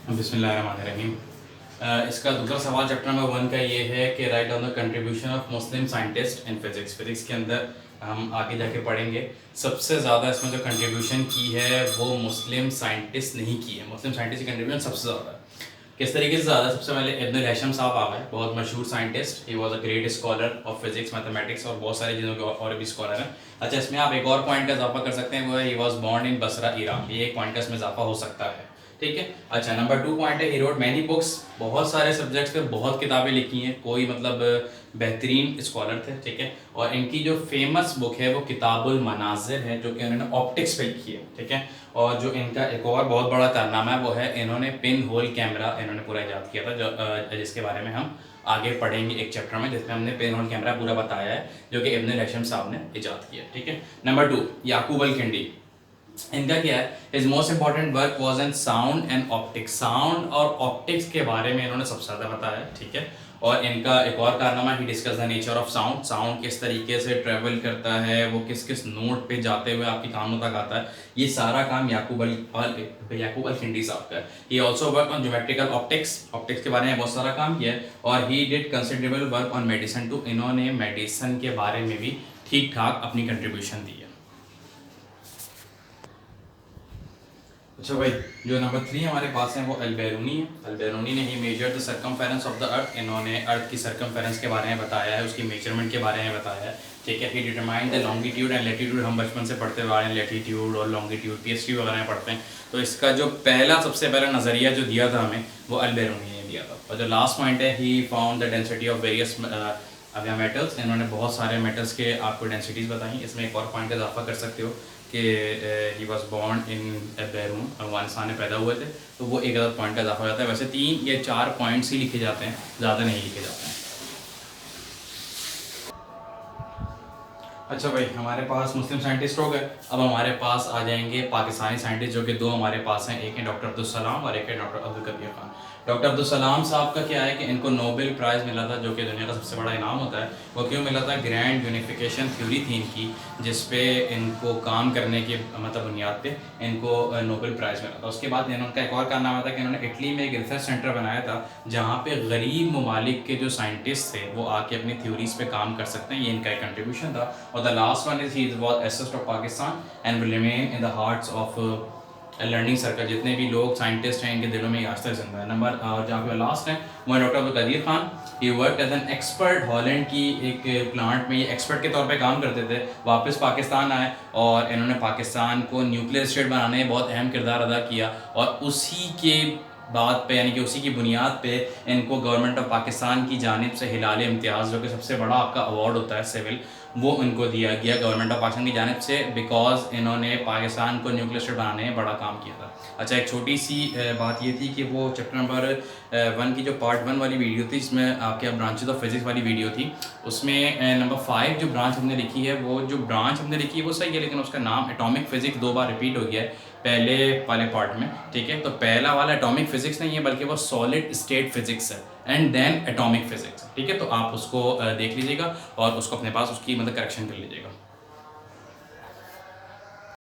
बिस्मिल्लाहिर्रहमानिर्रहीम। इसका दूसरा सवाल चैप्टर नंबर 1 का ये है कि write down the contribution of Muslim scientist in physics. Physics के अंदर हम आगे जाके पढ़ेंगे सबसे ज़्यादा इसमें जो कंट्रीब्यूशन की है वो मुस्लिम साइंटिस्ट नहीं की है। मुस्लिम साइंटिस्ट की कंट्रीब्यूशन सबसे ज़्यादा है। किस तरीके से ज़्यादा? सबसे पहले इब्न हैशम साहब आ गए, बहुत मशहूर scientist. He was a great scholar of physics, mathematics और बहुत सारी चीज़ों के और भी स्कॉलर हैं। अच्छा, इसमें आप एक और पॉइंट का इजाफा कर सकते हैं, वो है he was born in Basra, Iran. ये एक पॉइंट का इसमें इजाफा हो सकता है। ठीक है। अच्छा, नंबर 2 पॉइंट है, ही रोट मैनी बुक्स। बहुत सारे सब्जेक्ट्स पे बहुत किताबें लिखी हैं, कोई मतलब बेहतरीन स्कॉलर थे। ठीक है। और इनकी जो फेमस बुक है वो किताबुल मनाजिर है, जो कि उन्होंने ऑप्टिक्स पे लिखी है। ठीक है। और जो इनका एक और बहुत बड़ा कारनामा है वो है इन्होंने पिन होल कैमरा इन्होंने पूरा ईजाद किया था, जो जिसके बारे में हम आगे पढ़ेंगे एक चैप्टर में, जिसमें हमने पिन होल कैमरा पूरा बताया है, जो कि इब्न हैशम साहब ने ईजाद किया। ठीक है। नंबर 2, याकूब अल खिंडी। इनका क्या है, his most important work was in sound and optics. Sound और ऑप्टिक्स के बारे में इन्होंने सबसे ज़्यादा बताया है। ठीक है। और इनका एक और कारनामा, he discuss the nature of sound. Sound किस तरीके से ट्रेवल करता है, वो किस किस नोट पे जाते हुए आपकी कानों तक आता है, ये सारा काम याकूब अल खिंडी साहब का है। He also work on geometrical optics. Optics के बारे में बहुत सारा काम किया है। और he did considerable work on medicine too. इन्होंने मेडिसिन के बारे में भी ठीक ठाक अपनी कंट्रीब्यूशन दी है। अच्छा भाई, जो नंबर 3 हमारे पास है वो अल-बैरूनी है। अल-बैरूनी ने he measure the circumference of the earth. इन्होंने अर्थ की सर्कमफेरेंस के बारे में बताया है, उसकी मेजरमेंट के बारे में बताया है। ठीक है। He determined the longitude and latitude. हम बचपन से पढ़ते हुए आ रहे हैं लैटिट्यूड और लॉन्गिट्यूड, पीएचडी वगैरह में पढ़ते हैं। तो इसका जो सबसे पहला नज़रिया जो दिया था हमें, वो अल-बैरूनी ने दिया था। और जो लास्ट पॉइंट है, he found the density of various metals. इन्होंने बहुत सारे मेटल्स के आपको डेंसिटीज़ बताई। इसमें एक और पॉइंट का इजाफा कर सकते हो कि he was born in Birun, Afghanistan में पैदा हुए थे, तो वो एक अलग पॉइंट का इजाफा हो जाता है। वैसे 3 या 4 पॉइंट्स ही लिखे जाते हैं, ज़्यादा नहीं लिखे जाते हैं। अच्छा भाई, हमारे पास मुस्लिम साइंटिस्ट हो गए। अब हमारे पास आ जाएंगे पाकिस्तानी साइंटिस्ट, जो कि 2 हमारे पास हैं। एक है डॉक्टर अब्दुल सलाम और एक है डॉक्टर अब्दुल कबीर खान। डॉक्टर अब्दुल सलाम साहब का क्या है कि इनको नोबेल प्राइज़ मिला था, जो कि दुनिया का सबसे बड़ा इनाम होता है। वो क्यों मिला था? ग्रैंड यूनिफिकेशन थ्योरी थी इनकी, जिस पे इनको काम करने की मतलब बुनियाद पे इनको नोबेल प्राइज़ मिला था। उसके बाद उनका एक और कारनामा था कि इन्होंने इटली में एक रिसर्च सेंटर बनाया था, जहाँ पे गरीब ममालिक के जो साइंटिस्ट थे वो आके अपनी थ्योरीज़ पे काम कर सकते हैं। ये इनका एक कंट्रीब्यूशन था। और the last one is he was assessed of Pakistan and will remain in the hearts of learning circle. जितने भी लोग साइंटिस्ट हैं इनके दिलों में आज तक जिंदा है। नंबर जहाँ पे लास्ट है वो है doctor Abdul Qadeer Khan. He work as an expert Holland की एक प्लांट में, ये एक्सपर्ट के तौर पे काम करते थे। वापस पाकिस्तान आए और इन्होंने पाकिस्तान को न्यूक्लियर स्टेट बनाने में बहुत अहम किरदार अदा किया। और उसी के बात पे, यानी कि उसी की बुनियाद पे इनको गवर्नमेंट ऑफ पाकिस्तान की जानिब से हिलाल इम्तियाज़, जो कि सबसे बड़ा आपका अवार्ड होता है सिविल, वो इनको दिया गया गवर्नमेंट ऑफ पाकिस्तान की जानिब से, बिकॉज इन्होंने पाकिस्तान को न्यूक्लियर स्टेट बनाने में बड़ा काम किया था। अच्छा, एक छोटी सी बात ये थी कि वो चैप्टर नंबर 1 की जो पार्ट 1 वाली वीडियो थी, जिसमें आपके ब्रांचेज ऑफ फिजिक्स वाली वीडियो थी, उसमें नंबर 5 जो ब्रांच हमने लिखी है, वो जो ब्रांच हमने लिखी है वो सही है, लेकिन उसका नाम एटॉमिक फिजिक्स 2 बार रिपीट हो गया है पहले वाले पार्ट में। ठीक है। तो पहला वाला एटॉमिक फिजिक्स नहीं है, बल्कि वो सॉलिड स्टेट फिजिक्स है एंड देन एटॉमिक फिजिक्स। ठीक है। तो आप उसको देख लीजिएगा और उसको अपने पास उसकी मतलब करेक्शन कर लीजिएगा।